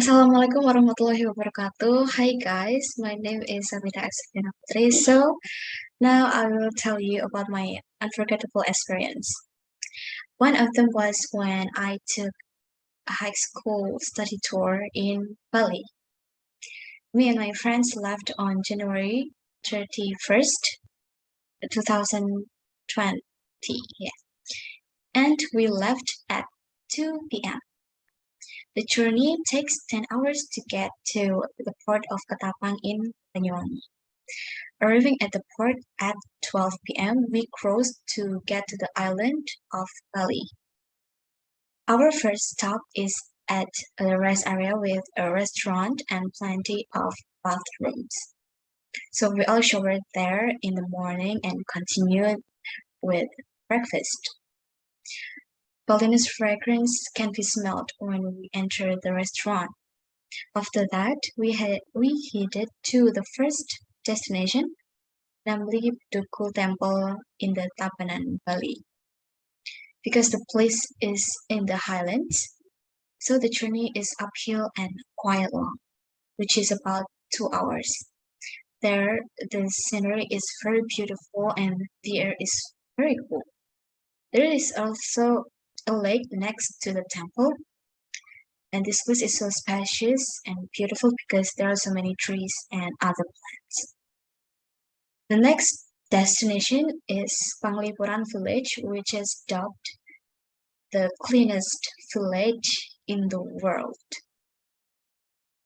Assalamualaikum warahmatullahi wabarakatuh. Hi guys, my name is Tsabitha Asfarina Putri. So now I will tell you about my unforgettable experience. One of them was when I took a high school study tour in Bali. Me and my friends left on January 31st, 2020. Yeah. And we left at 2 p.m. The journey takes 10 hours to get to the port of Ketapang in Banyuwangi. Arriving at the port at 12 p.m., we crossed to get to the island of Bali. Our first stop is at a rest area with a restaurant and plenty of bathrooms. So we all showered there in the morning and continued with breakfast. Balina's fragrance can be smelled when we enter the restaurant. After that, we headed to the first destination, namely Duku Temple in the Tabanan, Bali. Because the place is in the highlands, so the journey is uphill and quite long, which is about 2 hours. There, the scenery is very beautiful and the air is very cool. There is also a lake next to the temple, and this place is so spacious and beautiful because there are so many trees and other plants. The next destination is Panglipuran village, which is dubbed the cleanest village in the world.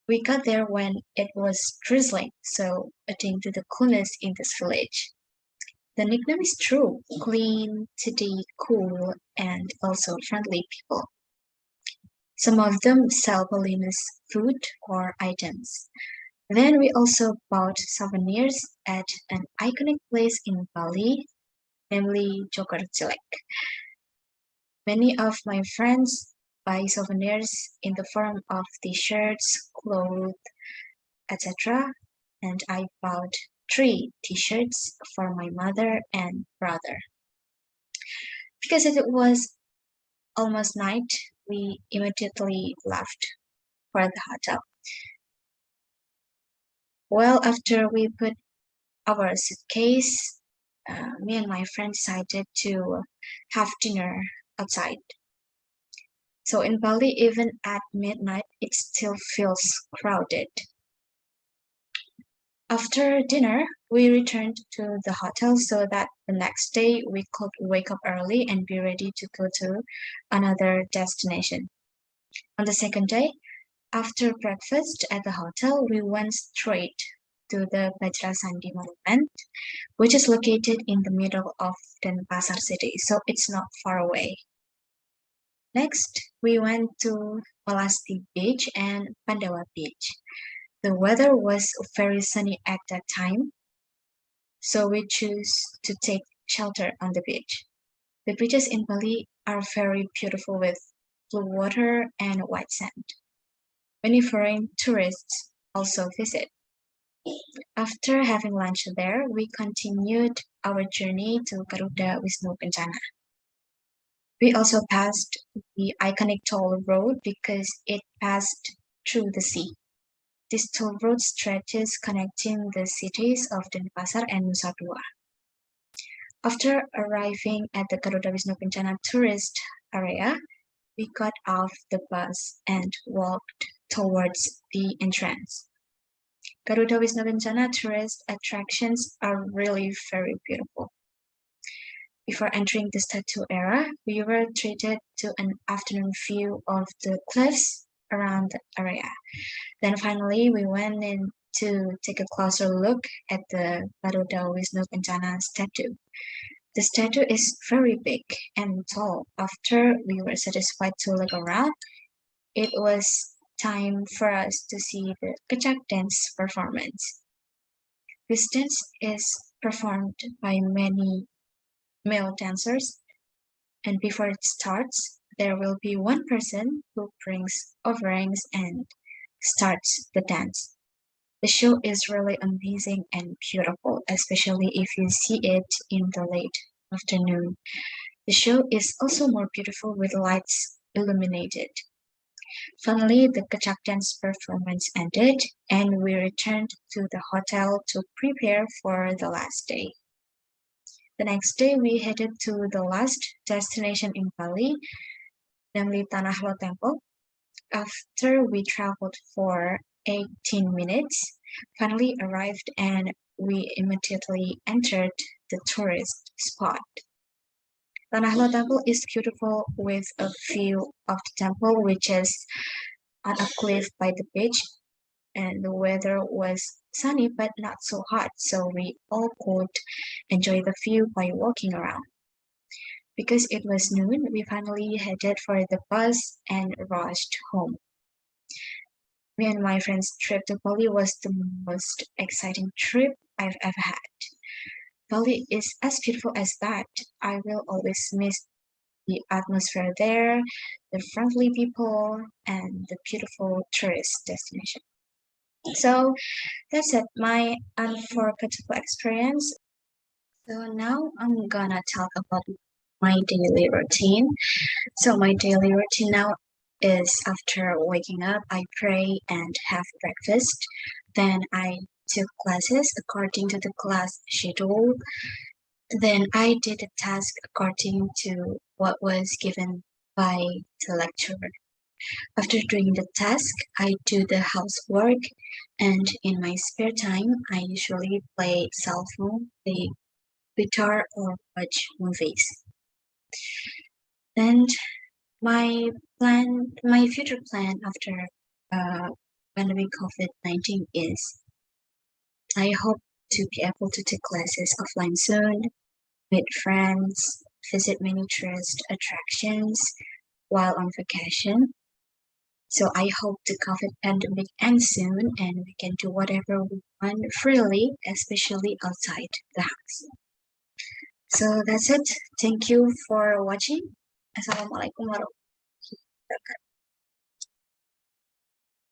We got there when it was drizzling, so adding to the coolness in this village. The nickname is true: clean, tidy, cool, and also friendly people. Some of them sell Balinese food or items. Then we also bought souvenirs at an iconic place in Bali, namely Joker Jelek. Many of my friends buy souvenirs in the form of t-shirts, clothes, etc. And I bought 3 t-shirts for my mother and brother. Because it was almost night, we immediately left for the hotel. Well, after we put our suitcase, me and my friend decided to have dinner outside. So in Bali, even at midnight, it still feels crowded. After dinner, we returned to the hotel so that the next day we could wake up early and be ready to go to another destination. On the second day, after breakfast at the hotel, we went straight to the Bajra Sandi Monument, which is located in the middle of Denpasar city, so it's not far away. Next, we went to Palasti Beach and Pandawa Beach. The weather was very sunny at that time, so we chose to take shelter on the beach. The beaches in Bali are very beautiful with blue water and white sand. Many foreign tourists also visit. After having lunch there, we continued our journey to Garuda Wisnu Kencana. We also passed the iconic toll road because it passed through the sea. This toll road stretches connecting the cities of Denpasar and Nusa Dua. After arriving at the Garuda Wisnu Kencana tourist area, we got off the bus and walked towards the entrance. Garuda Wisnu Kencana tourist attractions are really very beautiful. Before entering the statue area, we were treated to an afternoon view of the cliffs around the area. Then finally, we went in to take a closer look at the Garuda Wisnu Kencana statue. The statue is very big and tall. After we were satisfied to look around, it was time for us to see the Kecak dance performance. This dance is performed by many male dancers, and before it starts, there will be one person who brings offerings and starts the dance. The show is really amazing and beautiful, especially if you see it in the late afternoon. The show is also more beautiful with lights illuminated. Finally, the Kecak dance performance ended, and we returned to the hotel to prepare for the last day. The next day, we headed to the last destination in Bali, namely Tanah Lot Temple. After we traveled for 18 minutes, finally arrived and we immediately entered the tourist spot. Tanah Lot Temple is beautiful with a view of the temple, which is on a cliff by the beach, and the weather was sunny but not so hot, so we all could enjoy the view by walking around. Because it was noon, we finally headed for the bus and rushed home. Me and my friend's trip to Bali was the most exciting trip I've ever had. Bali is as beautiful as that. I will always miss the atmosphere there, the friendly people, and the beautiful tourist destination. So that's it, my unforgettable experience. So now I'm gonna talk about my daily routine. So my daily routine now is after waking up, I pray and have breakfast. Then I took classes according to the class schedule. Then I did a task according to what was given by the lecturer. After doing the task, I do the housework, and in my spare time, I usually play cell phone, play guitar, or watch movies. And my future plan after pandemic COVID-19 is I hope to be able to take classes offline soon, meet friends, visit many tourist attractions while on vacation. So I hope the COVID pandemic ends soon and we can do whatever we want freely, especially outside the house. So that's it. Thank you for watching. Assalamualaikum warahmatullahi wabarakatuh.